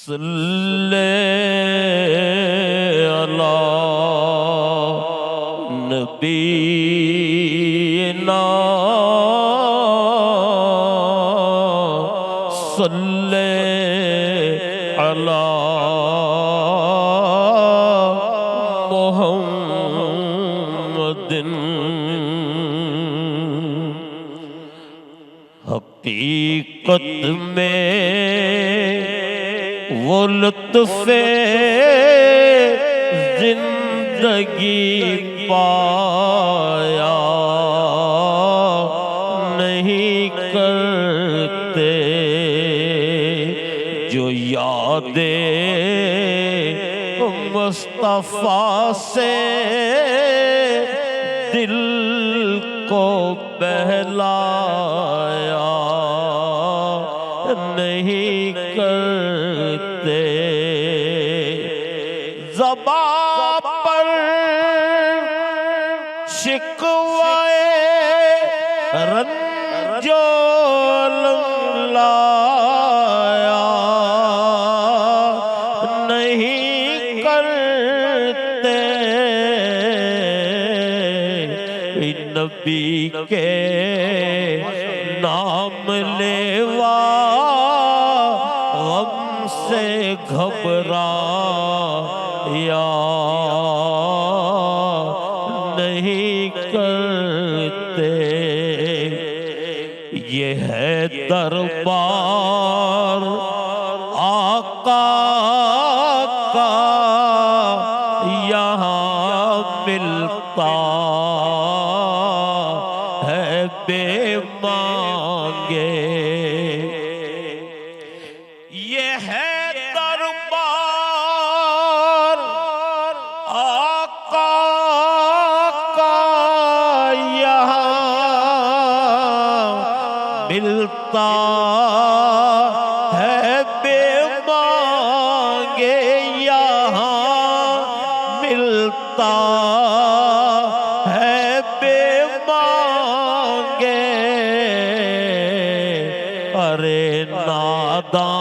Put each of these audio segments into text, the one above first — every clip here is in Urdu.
صلی علی نبینا صلی علی محمد حقیقت میں وہ لطف زندگی پایا نہیں کرتے جو یادیں مصطفیٰ سے دل کو بہلایا نہیں کرتے زبان پر شکوائے رنج و لایا نہیں کرتے نبی کے نام لیوا غم سے گھبرایا نہیں کرتے یہ ہے دربار آقا کا یہاں ملتا ہے بے مانگے یہ ہے دربار آقا کا یہاں ملتا ہے بے مانگے یہاں ملتا ہے بے مانگے ارے ناداں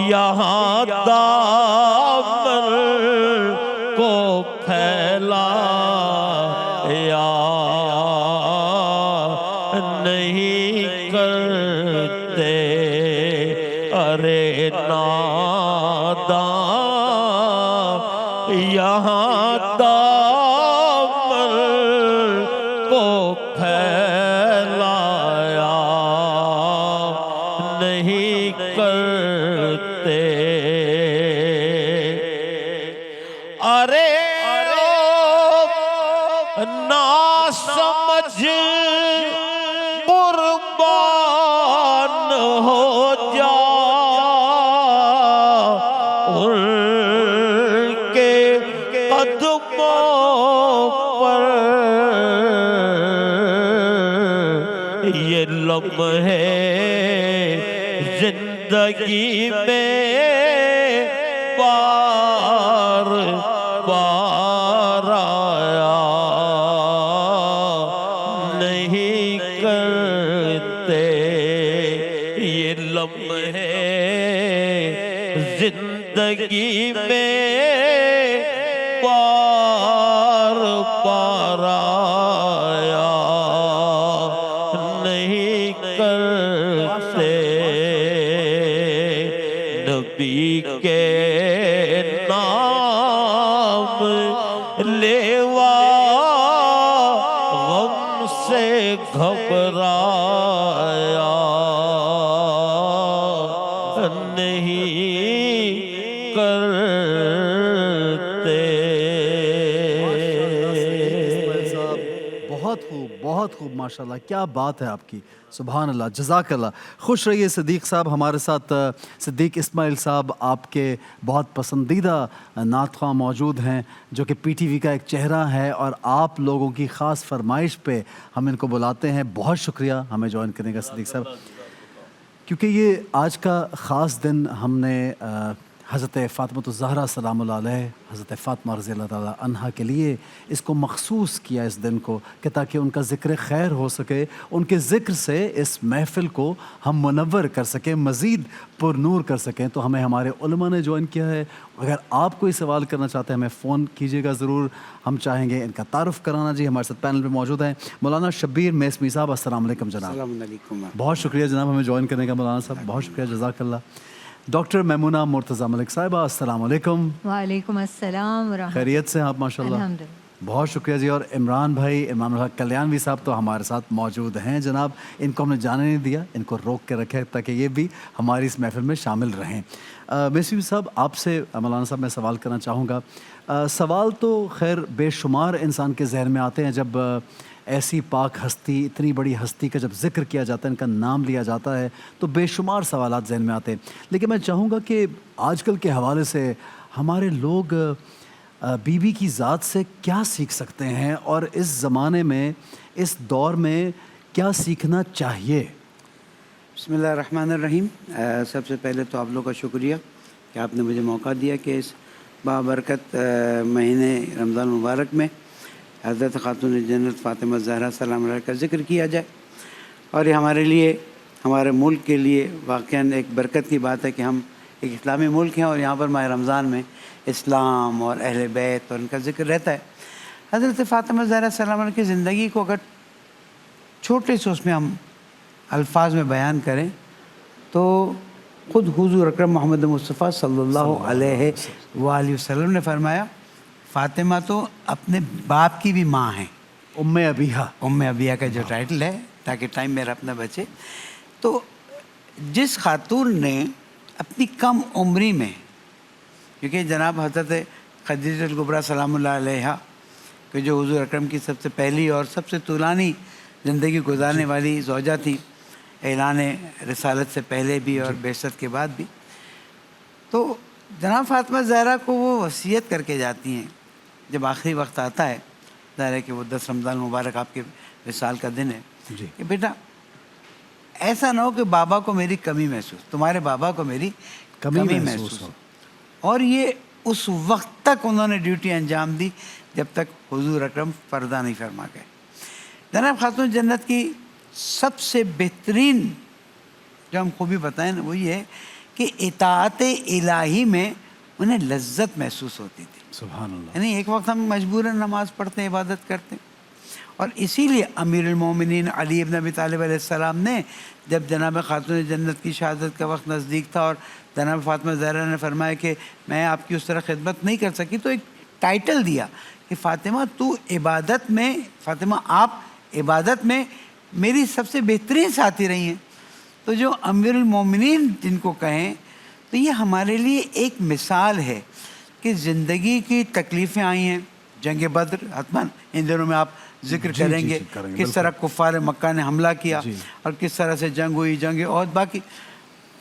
یہاں دامن کو پھیلایا نہیں کرتے ارے ناداں یہاں دامن کو پھیلایا نہیں کرتے ارے نا سمجھ قربان ہو جا ان کے قدموں پر یہ لمحے زندگی میں بار بار آیا نہیں کرتے یہ لمحے زندگی میں بار بار آیا نہیں کرتے نبی کے نام لیوا غم سے گھبرایا نہیں کرتے بہت خوب ماشاءاللہ، کیا بات ہے آپ کی، سبحان اللہ، جزاک اللہ۔ خوش رہیے صدیق صاحب، ہمارے ساتھ صدیق اسماعیل صاحب آپ کے بہت پسندیدہ نعت خواں موجود ہیں جو کہ پی ٹی وی کا ایک چہرہ ہے، اور آپ لوگوں کی خاص فرمائش پہ ہم ان کو بلاتے ہیں۔ بہت شکریہ ہمیں جوائن کرنے کا صدیق صاحب، کیونکہ یہ آج کا خاص دن ہم نے حضرت فاطمہ الزہرا سلام اللہ علیہ، حضرت فاطمہ رضی اللہ تعالیٰ عنہا کے لیے اس کو مخصوص کیا اس دن کو کہ تاکہ ان کا ذکر خیر ہو سکے، ان کے ذکر سے اس محفل کو ہم منور کر سکیں، مزید پر نور کر سکیں۔ تو ہمیں ہمارے علماء نے جوائن کیا ہے۔ اگر آپ کوئی سوال کرنا چاہتے ہیں ہمیں فون کیجیے گا ضرور، ہم چاہیں گے ان کا تعارف کرانا۔ جی ہمارے ساتھ پینل پہ موجود ہیں مولانا شبیر میسمی صاحب، السلام علیکم جناب۔ السلام علیکم۔ بہت شکریہ جناب ہمیں جوائن کرنے کا مولانا صاحب، بہت شکریہ، جزاک اللہ۔ ڈاکٹر میمونہ مرتضیٰ ملک صاحبہ، السلام علیکم۔ وعلیکم السلام ورحمۃ خیریت سے ہیں آپ؟ ماشاء اللہ، الحمدللہ۔ بہت شکریہ جی۔ اور عمران بھائی، عمران الحق کلیانوی صاحب تو ہمارے ساتھ موجود ہیں جناب، ان کو ہم نے جانے نہیں دیا، ان کو روک کے رکھے تاکہ یہ بھی ہماری اس محفل میں شامل رہیں۔ میسمی صاحب، آپ سے مولانا صاحب میں سوال کرنا چاہوں گا۔ سوال تو خیر بے شمار انسان کے ذہن میں آتے ہیں جب ایسی پاک ہستی، اتنی بڑی ہستی کا جب ذکر کیا جاتا ہے، ان کا نام لیا جاتا ہے تو بے شمار سوالات ذہن میں آتے ہیں۔ لیکن میں چاہوں گا کہ آج کل کے حوالے سے ہمارے لوگ بی بی کی ذات سے کیا سیکھ سکتے ہیں اور اس زمانے میں، اس دور میں کیا سیکھنا چاہیے؟ بسم اللہ الرحمن الرحیم۔ سب سے پہلے تو آپ لوگ کا شکریہ کہ آپ نے مجھے موقع دیا کہ اس بابرکت مہینے رمضان مبارک میں حضرت خاتون جنت فاطمہ زہرا سلام علیہ کا ذکر کیا جائے۔ اور یہ ہمارے لیے، ہمارے ملک کے لیے واقعاً ایک برکت کی بات ہے کہ ہم ایک اسلامی ملک ہیں اور یہاں پر ماہ رمضان میں اسلام اور اہل بیت اور ان کا ذکر رہتا ہے۔ حضرت فاطمہ زہرا سلام علیہ کی زندگی کو اگر چھوٹے سے اس میں ہم الفاظ میں بیان کریں تو خود حضور اکرم محمد مصطفیٰ صلی اللہ علیہ وآلہ وسلم نے فرمایا، فاطمہ تو اپنے باپ کی بھی ماں ہیں۔ ام ابیہا، ام ابیہ کا جو ٹائٹل ہے، تاکہ ٹائم میرا اپنا بچے، تو جس خاتون نے اپنی کم عمری میں، کیونکہ جناب حضرت خدیجہ الکبریٰ سلام اللہ علیہا کہ جو حضور اکرم کی سب سے پہلی اور سب سے طولانی زندگی گزارنے والی زوجہ تھی، اعلان رسالت سے پہلے بھی اور بعثت کے بعد بھی، تو جناب فاطمہ زہرا کو وہ وصیت کر کے جاتی ہیں جب آخری وقت آتا ہے، ظاہر ہے کہ وہ 10 رمضان مبارک آپ کے وصال کا دن ہے، جی، کہ بیٹا ایسا نہ ہو کہ بابا کو میری کمی محسوس، تمہارے بابا کو میری کمی محسوس ہو۔ اور یہ اس وقت تک انہوں نے ڈیوٹی انجام دی جب تک حضور اکرم پردہ نہیں فرما گئے۔ جناب خاتون جنت کی سب سے بہترین جو ہم خوبی بتائیں وہ یہ ہے کہ اطاعت الہی میں انہیں لذت محسوس ہوتی تھی۔ سبحان اللہ۔ یعنی ایک وقت ہم مجبوراً نماز پڑھتے ہیں، عبادت کرتے ہیں، اور اسی لیے امیر المومنین علی ابن ابی طالب علیہ السلام نے جب جناب خاتون جنت کی شہادت کا وقت نزدیک تھا اور جناب فاطمہ زہرا نے فرمایا کہ میں آپ کی اس طرح خدمت نہیں کر سکی، تو ایک ٹائٹل دیا کہ فاطمہ تو عبادت میں، فاطمہ آپ عبادت میں میری سب سے بہترین ساتھی رہی ہیں۔ تو جو امیر المومنین جن کو کہیں تو یہ ہمارے لیے ایک مثال ہے کہ زندگی کی تکلیفیں آئی ہیں، جنگ بدر حتماً ان دنوں میں آپ ذکر کریں گے کس طرح کفار مکہ نے حملہ کیا اور کس طرح سے جنگ ہوئی، جنگ اور باقی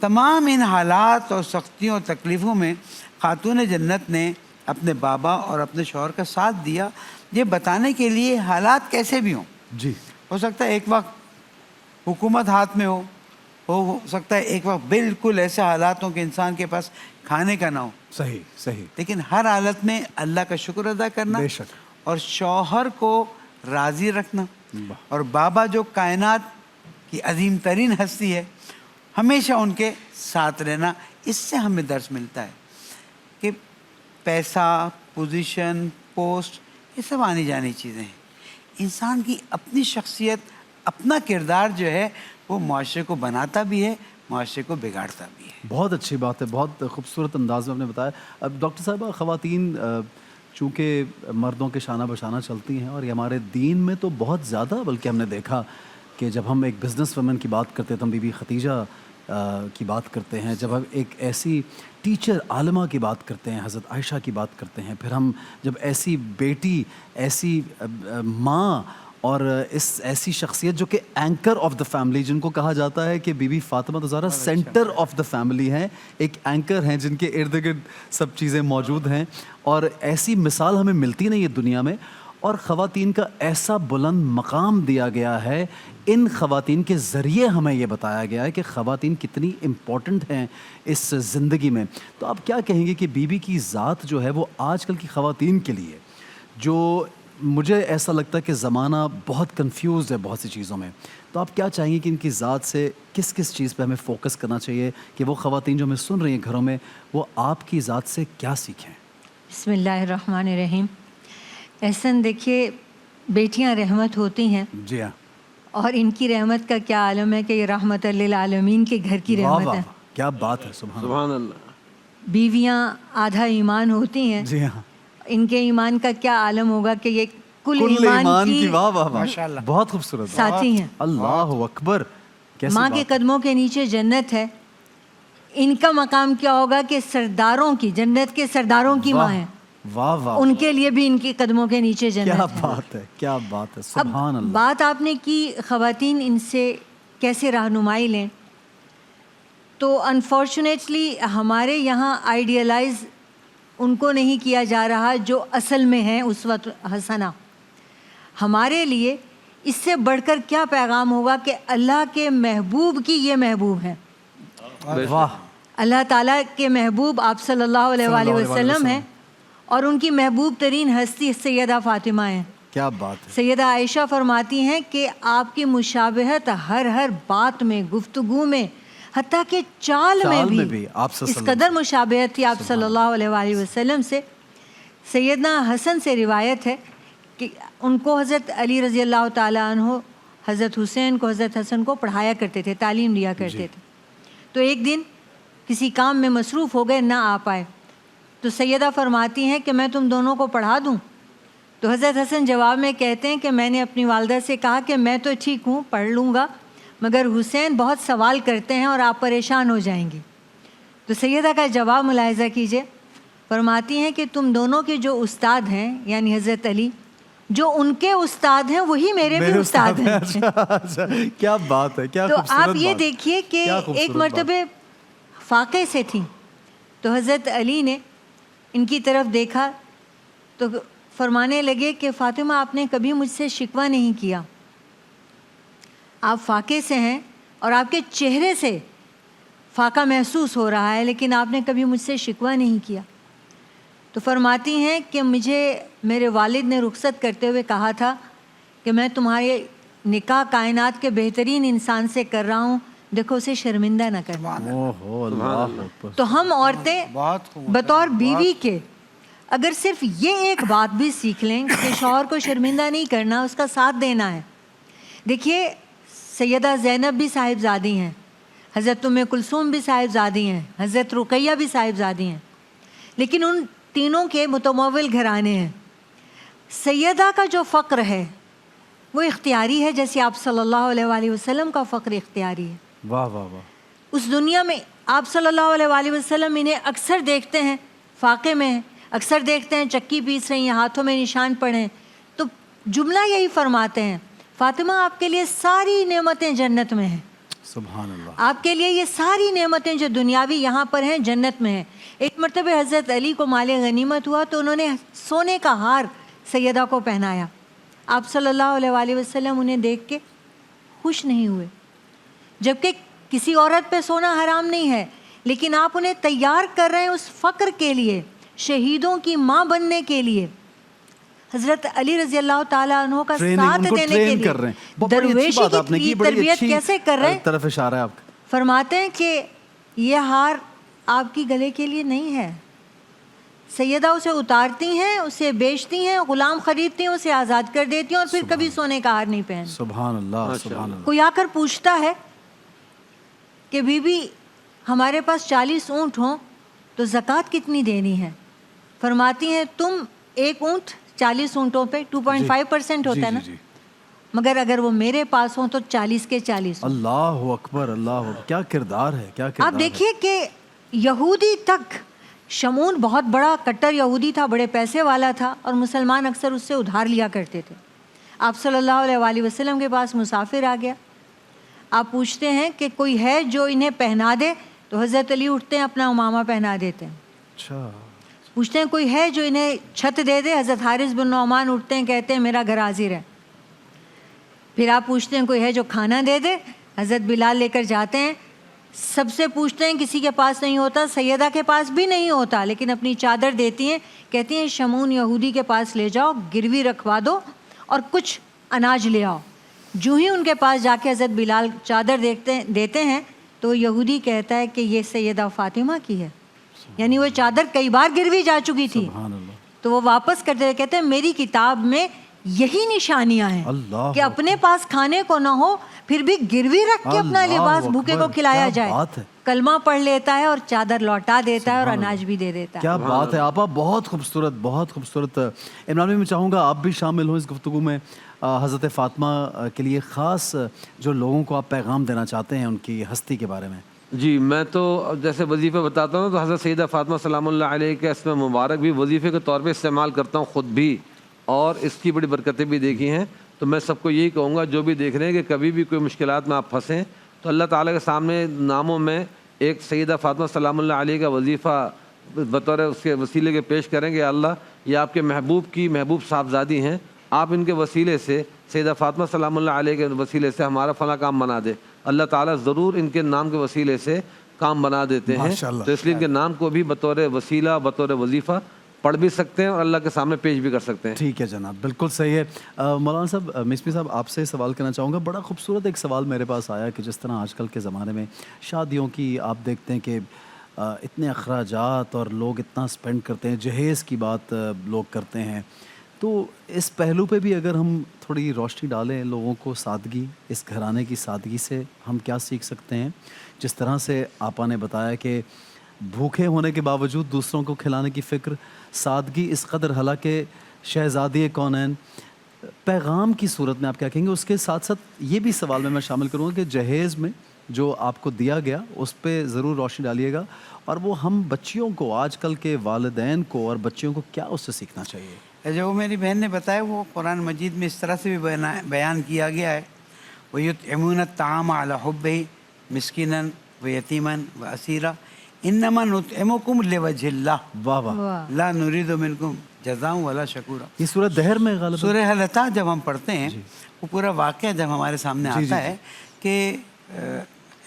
تمام ان حالات اور سختیوں اور تکلیفوں میں خاتون جنت نے اپنے بابا اور اپنے شوہر کا ساتھ دیا، یہ بتانے کے لیے حالات کیسے بھی ہوں۔ جی، ہو سکتا ہے ایک وقت حکومت ہاتھ میں ہو سکتا ہے ایک وقت بالکل ایسے حالات ہوں کہ انسان کے پاس کھانے کا نہ ہو، صحیح صحیح، لیکن ہر حالت میں اللہ کا شکر ادا کرنا بے شک، اور شوہر کو راضی رکھنا، اور بابا جو کائنات کی عظیم ترین ہستی ہے ہمیشہ ان کے ساتھ رہنا۔ اس سے ہمیں درس ملتا ہے کہ پیسہ، پوزیشن، پوسٹ یہ سب آنی جانی چیزیں ہیں، انسان کی اپنی شخصیت، اپنا کردار جو ہے وہ معاشرے کو بناتا بھی ہے، معاشرے کو بگاڑتا بھی ہے۔ بہت اچھی بات ہے، بہت خوبصورت انداز میں آپ نے بتایا۔ اب ڈاکٹر صاحبہ، خواتین چونکہ مردوں کے شانہ بشانہ چلتی ہیں اور یہ ہمارے دین میں تو بہت زیادہ، بلکہ ہم نے دیکھا کہ جب ہم ایک بزنس وومن کی بات کرتے ہیں تو ہم بی بی خدیجہ کی بات کرتے ہیں، جب ہم ایک ایسی ٹیچر عالمہ کی بات کرتے ہیں حضرت عائشہ کی بات کرتے ہیں، پھر ہم جب ایسی بیٹی، ایسی ماں اور ایسی شخصیت جو کہ اینکر آف دا فیملی، جن کو کہا جاتا ہے کہ Bibi Fatima Zahra centre of the family ہیں، ایک اینکر ہیں جن کے ارد گرد سب چیزیں موجود ہیں، اور ایسی مثال ہمیں ملتی نہیں ہے دنیا میں۔ اور خواتین کا ایسا بلند مقام دیا گیا ہے. ان خواتین کے ذریعے ہمیں یہ بتایا گیا ہے کہ خواتین کتنی امپورٹنٹ ہیں اس زندگی میں. تو آپ کیا کہیں گے کہ بی بی کی ذات جو ہے وہ آج کل کی خواتین کے لیے، جو مجھے ایسا لگتا ہے کہ زمانہ بہت کنفیوز ہے بہت سی چیزوں میں، تو آپ کیا چاہیں گے کہ ان کی ذات سے کس کس چیز پہ ہمیں فوکس کرنا چاہیے کہ وہ خواتین جو ہمیں سن رہی ہیں گھروں میں، وہ آپ کی ذات سے کیا سیکھیں؟ بسم اللہ الرحمن الرحیم. احسن، دیکھیے بیٹیاں رحمت ہوتی ہیں، جی ہاں. اور ان کی رحمت کا کیا عالم ہے کہ یہ رحمت للعالمین کے گھر کی واہ رحمت واہ ہے. واہ، کیا بات ہے، سبحان اللہ. بیویاں آدھا ایمان ہوتی ہیں. جی ہاں. ان کے ایمان کا کیا عالم ہوگا کہ یہ کل کل ایمان کی واہ واہ واہ، ماشاءاللہ. بہت خوبصورت. ساتھی ہیں. اللہ اکبر. کیسی ماں بات کے ہے. قدموں کے نیچے جنت ہے. ان کا مقام کیا ہوگا کہ سرداروں کی، جنت کے سرداروں کی ماں ہے. واہ واہ، ان کے لیے بھی ان کی قدموں کے نیچے جنت کیا ہے. بات ہے، کیا بات ہے، اب سبحان اللہ. بات آپ نے کی خواتین ان سے کیسے رہنمائی لیں، تو انفارچونیٹلی ہمارے یہاں آئیڈیلائز ان کو نہیں کیا جا رہا جو اصل میں ہیں اسوۃ حسنہ. ہمارے لیے اس سے بڑھ کر کیا پیغام ہوگا کہ اللہ کے محبوب کی یہ محبوب ہیں. واہ، اللہ تعالیٰ کے محبوب آپ صلی اللہ علیہ وآلہ وسلم ہیں، اور ان کی محبوب ترین ہستی سیدہ فاطمہ ہیں. کیا بات ہے. سیدہ عائشہ فرماتی ہیں کہ آپ کی مشابہت ہر بات میں، گفتگو میں، حتیٰ کہ چال میں بھی آپ سے اس قدر مشابہت تھی آپ صلی اللہ علیہ وآلہ وسلم سے. سیدنا حسن سے روایت ہے کہ ان کو حضرت علی رضی اللہ تعالیٰ عنہ حضرت حسین کو، حضرت حسن کو پڑھایا کرتے تھے، تعلیم دیا کرتے تھے. تو ایک دن کسی کام میں مصروف ہو گئے، نہ آ پائے. تو سیدہ فرماتی ہیں کہ میں تم دونوں کو پڑھا دوں. تو حضرت حسن جواب میں کہتے ہیں کہ میں نے اپنی والدہ سے کہا کہ میں تو ٹھیک ہوں، پڑھ لوں گا، مگر حسین بہت سوال کرتے ہیں اور آپ پریشان ہو جائیں گی. تو سیدہ کا جواب ملاحظہ کیجئے. فرماتی ہیں کہ تم دونوں کے جو استاد ہیں، یعنی حضرت علی، جو ان کے استاد ہیں وہی میرے بھی استاد ہیں. کیا بات ہے، کیا تو خوبصورت آپ یہ بات. دیکھیے کہ کیا خوبصورت ایک مرتبہ فاقے سے تھیں، تو حضرت علی نے ان کی طرف دیکھا تو فرمانے لگے کہ فاطمہ آپ نے کبھی مجھ سے شکوہ نہیں کیا، آپ فاقے سے ہیں اور آپ کے چہرے سے فاقہ محسوس ہو رہا ہے، لیکن آپ نے کبھی مجھ سے شکوہ نہیں کیا. تو فرماتی ہیں کہ مجھے میرے والد نے رخصت کرتے ہوئے کہا تھا کہ میں تمہارے نکاح کائنات کے بہترین انسان سے کر رہا ہوں، دیکھو اسے شرمندہ نہ کرنا. اوہو، اللہ اکبر. تو ہم عورتیں بطور بیوی کے اگر صرف یہ ایک بات بھی سیکھ لیں کہ شوہر کو شرمندہ نہیں کرنا، اس کا ساتھ دینا ہے. دیکھیے سیدہ زینب بھی صاحبزادی ہیں، حضرت ام کلثوم بھی صاحبزادی ہیں، حضرت رقیہ بھی صاحبزادی ہیں، لیکن ان تینوں کے متمول گھرانے ہیں. سیدہ کا جو فقر ہے وہ اختیاری ہے، جیسے آپ صلی اللہ علیہ وآلہ وسلم کا فقر اختیاری ہے. واہ واہ واہ. اس دنیا میں آپ صلی اللہ علیہ وآلہ وسلم انہیں اکثر دیکھتے ہیں فاقے میں ہیں، اکثر دیکھتے ہیں چکی پیس رہی ہیں، ہاتھوں میں نشان پڑے ہیں، تو جملہ یہی فرماتے ہیں فاطمہ آپ کے لیے ساری نعمتیں جنت میں ہیں. سبحان اللہ. آپ کے لیے یہ ساری نعمتیں جو دنیاوی یہاں پر ہیں جنت میں ہیں. ایک مرتبہ حضرت علی کو مال غنیمت ہوا تو انہوں نے سونے کا ہار سیدہ کو پہنایا. آپ صلی اللہ علیہ وآلہ وسلم انہیں دیکھ کے خوش نہیں ہوئے، جبکہ کسی عورت پہ سونا حرام نہیں ہے، لیکن آپ انہیں تیار کر رہے ہیں اس فقر کے لیے، شہیدوں کی ماں بننے کے لیے، حضرت علی رضی اللہ تعالیٰ عنہ کا ساتھ دینے کے لیے. درویشی کی تربیت کیسے کر رہے ہیں؟ طرف اشارہ ہے آپ کا. فرماتے ہیں کہ یہ ہار آپ کی گلے کے لیے نہیں ہے. سیدہ اسے اتارتی ہیں، اسے بیچتی ہیں، غلام خریدتی ہیں، اسے آزاد کر دیتی ہیں، اور پھر کبھی سونے کا ہار نہیں پہنتی. سبحان اللہ، سبحان اللہ. کوئی آ کر پوچھتا ہے کہ بی بی ہمارے پاس 40 اونٹ ہوں تو زکوٰۃ کتنی دینی ہے؟ فرماتی ہیں تم ایک اونٹ 40 اونٹوں پہ 2.5% ہوتا ہے نا، مگر اگر وہ میرے پاس ہوں تو 40 کے 40. اللہ اکبر، اللہ اکبر. کیا کردار ہے، کیا کردار. آپ دیکھیے کہ یہودی تک، شمون بہت بڑا کٹر یہودی تھا، بڑے پیسے والا تھا، اور مسلمان اکثر اس سے ادھار لیا کرتے تھے. آپ صلی اللہ علیہ وآلہ وسلم کے پاس مسافر آ گیا. آپ پوچھتے ہیں کہ کوئی ہے جو انہیں پہنا دے، تو حضرت علی اٹھتے ہیں، اپنا امامہ پہنا دیتے ہیں. اچھا. پوچھتے ہیں کوئی ہے جو انہیں چھت دے دے؟ حضرت حارث بن نعمان اٹھتے ہیں، کہتے ہیں میرا گھر حاضر ہے۔ پھر آپ پوچھتے ہیں کوئی ہے جو کھانا دے دے؟ حضرت بلال لے کر جاتے ہیں، سب سے پوچھتے ہیں، کسی کے پاس نہیں ہوتا، سیدہ کے پاس بھی نہیں ہوتا، لیکن اپنی چادر دیتی ہیں، کہتی ہیں شمون یہودی کے پاس لے جاؤ، گروی رکھوا دو اور کچھ اناج لے آؤ۔ جو ہی ان کے پاس جا کے حضرت بلال چادر دیتے ہیں تو یہودی کہتا ہے کہ یہ سیدہ فاطمہ کی ہے، یعنی وہ چادر کئی بار گروی جا چکی تھی۔ تو وہ واپس کرتے ہوئے کہتے ہیں میری کتاب میں یہی نشانیاں ہیں کہ اپنے پاس کھانے کو نہ ہو پھر بھی گروی رکھ کے اپنا لباس بھوکے کو کھلایا جائے، کلمہ پڑھ لیتا ہے اور چادر لوٹا دیتا ہے اور اناج بھی دے دیتا ہے۔ کیا بات ہے آپا، بہت خوبصورت بہت خوبصورت۔ عمران بھائی میں چاہوں گا آپ بھی شامل ہوں اس گفتگو میں، حضرت فاطمہ کے لیے خاص جو لوگوں کو آپ پیغام دینا چاہتے ہیں ان کی ہستی کے بارے میں۔ جی میں تو جیسے وظیفہ بتاتا ہوں تو حضرت سیدہ فاطمہ سلام اللہ علیہ کے اسم مبارک بھی وظیفے کے طور پہ استعمال کرتا ہوں خود بھی، اور اس کی بڑی برکتیں بھی دیکھی ہیں۔ تو میں سب کو یہی کہوں گا جو بھی دیکھ رہے ہیں کہ کبھی بھی کوئی مشکلات میں آپ پھنسیں تو اللہ تعالیٰ کے سامنے ناموں میں ایک سیدہ فاطمہ سلام اللہ علیہ کا وظیفہ بطور اس کے وسیلے کے پیش کریں گے۔ اللہ یہ آپ کے محبوب کی محبوب صاحبزادی ہیں، آپ ان کے وسیلے سے سیدہ فاطمہ سلام اللہ علیہ کے وسیلے سے ہمارا فلاں کام بنا دے، اللہ تعالیٰ ضرور ان کے نام کے وسیلے سے کام بنا دیتے ہیں۔ تو اس لیے ان کے نام کو بھی بطور وسیلہ بطور وظیفہ پڑھ بھی سکتے ہیں اور اللہ کے سامنے پیش بھی کر سکتے ہیں۔ ٹھیک ہے جناب، بالکل صحیح ہے۔ مولانا صاحب، مصباح صاحب آپ سے سوال کرنا چاہوں گا۔ بڑا خوبصورت ایک سوال میرے پاس آیا کہ جس طرح آج کل کے زمانے میں شادیوں کی آپ دیکھتے ہیں کہ اتنے اخراجات اور لوگ اتنا سپینڈ کرتے ہیں، جہیز کی بات لوگ کرتے ہیں، تو اس پہلو پہ بھی اگر ہم تھوڑی روشنی ڈالیں لوگوں کو، سادگی، اس گھرانے کی سادگی سے ہم کیا سیکھ سکتے ہیں؟ جس طرح سے آپا نے بتایا کہ بھوکے ہونے کے باوجود دوسروں کو کھلانے کی فکر، سادگی اس قدر، حالانکہ شہزادی کونین، پیغام کی صورت میں آپ کیا کہیں گے؟ اس کے ساتھ ساتھ یہ بھی سوال میں شامل کروں گا کہ جہیز میں جو آپ کو دیا گیا اس پہ ضرور روشنی ڈالیے گا، اور وہ ہم بچیوں کو، آج کل کے والدین کو اور بچیوں کو کیا اس سے سیکھنا چاہیے؟ جو میری بہن نے بتایا وہ قرآن مجید میں اس طرح سے بھی بیان کیا گیا ہے، وَيُطْعِمُونَ الطَّعَامَ عَلَى حُبِّهِ مِسْكِينًا وَيَتِيمًا وَأَسِيرًا إِنَّمَا نُطْعِمُكُمْ لِوَجْهِ اللَّهِ واہ واہ، لَا نُرِيدُ مِنْكُمْ جَزَاءً وَلَا شَكُورًا۔ یہ سورہ دہر میں غالباً سورہ حلطہ جب ہم پڑھتے ہیں وہ پورا واقعہ جب ہمارے سامنے آتا ہے کہ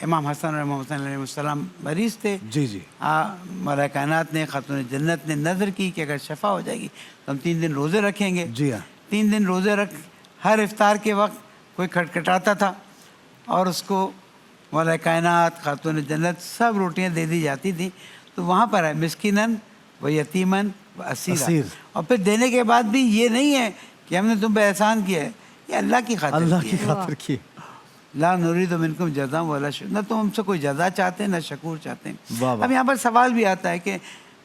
امام حسن اور امام حسین علیہ السلام مریض تھے، مولا کائنات نے، خاتون جنت نے نظر کی کہ اگر شفا ہو جائے گی تو ہم 3 دن روزے رکھیں گے۔ 3 دن روزے رکھ، ہر افطار کے وقت کوئی کھٹکھٹاتا تھا اور اس کو مولا کائنات، خاتون جنت سب روٹیاں دے دی جاتی تھیں۔ تو وہاں پر ہے مسکیناً و یتیماً و اسیرا، اور پھر دینے کے بعد بھی یہ نہیں ہے کہ ہم نے تم پہ احسان کیا ہے، یہ اللہ کی خاطر کی ہے۔ لا نرید منکم جزاء ولا شکور، نہ تم ہم سے کوئی جزا چاہتے ہیں نہ شکور چاہتے ہیں۔ اب یہاں پر سوال بھی آتا ہے کہ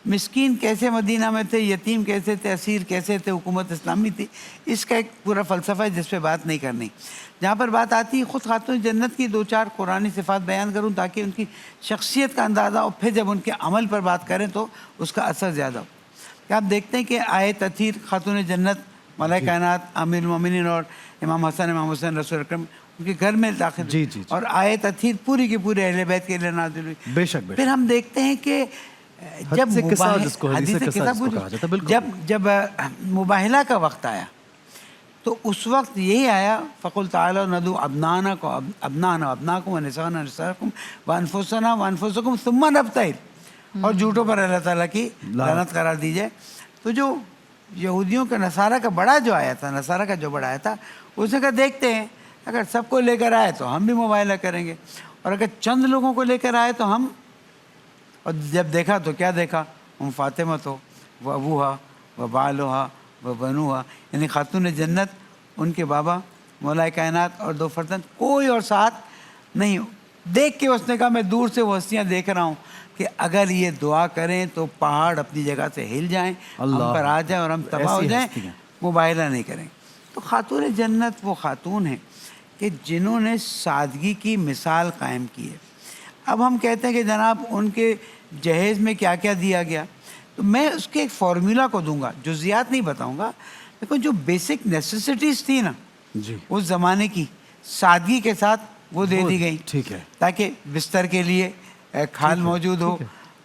مسکین کیسے مدینہ میں تھے، یتیم کیسے تھے، اسیر کیسے تھے، حکومت اسلامی تھی، اس کا ایک پورا فلسفہ ہے جس پہ بات نہیں کرنی۔ جہاں پر بات آتی ہے خود خاتون جنت کی 2-4 قرآنی صفات بیان کروں تاکہ ان کی شخصیت کا اندازہ ہو، پھر جب ان کے عمل پر بات کریں تو اس کا اثر زیادہ ہو۔ کہ آپ دیکھتے ہیں کہ آئے تطہیر خاتون جنت مولا کائنات امیر المومنین اور امام حسن امام حسین رسول اکرم ان کے گھر میں داخل ہوئی، اور آیت تطہیر پوری کی پوری اہل بیت کے لیے نازل ہوئی۔ بے شک پھر ہم دیکھتے ہیں کہ جب جب مباہلہ کا وقت آیا تو اس وقت یہی آیا فَقُلْ تَعَالَوْا نَدْعُوا أَبْنَاءَنَا وَأَبْنَاءَكُمْ وَنِسَاءَنَا وَنِسَاءَكُمْ وَأَنفُسَنَا وَأَنفُسَكُمْ ثُمَّ نَبْتَهِلْ، اور جھوٹوں پر اللہ تعالیٰ کی لعنت قرار دی جائے۔ تو جو یہودیوں کا نصارہ کا بڑا جو آیا تھا، نصارہ کا جو بڑا آیا تھا، اس نے کہا دیکھتے ہیں اگر سب کو لے کر آئے تو ہم بھی مباہلہ کریں گے، اور اگر چند لوگوں کو لے کر آئے تو ہم، اور جب دیکھا تو کیا دیکھا، فاطمہ تو و ابوہا و بالوہا و بنوہا، یعنی خاتون جنت، ان کے بابا مولا کائنات اور 2 فرزند، کوئی اور ساتھ نہیں۔ دیکھ کے اس نے کہا میں دور سے وہ ہستیاں دیکھ رہا ہوں کہ اگر یہ دعا کریں تو پہاڑ اپنی جگہ سے ہل جائیں، ہم پر آ جائیں اور ہم تباہ ہو جائیں، مباہلہ نہیں کریں۔ تو خاتون جنت وہ خاتون ہیں کہ جنہوں نے سادگی کی مثال قائم کی ہے۔ اب ہم کہتے ہیں کہ جناب ان کے جہیز میں کیا کیا دیا گیا، تو میں اس کے ایک فارمولا کو دوں گا، جزیات نہیں بتاؤں گا، لیکن جو بیسک نیسیسٹیز تھی نا اس زمانے کی، سادگی کے ساتھ وہ دے دی گئی، تاکہ بستر کے لیے کھال موجود ہو،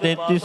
33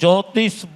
34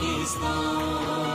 پاکستان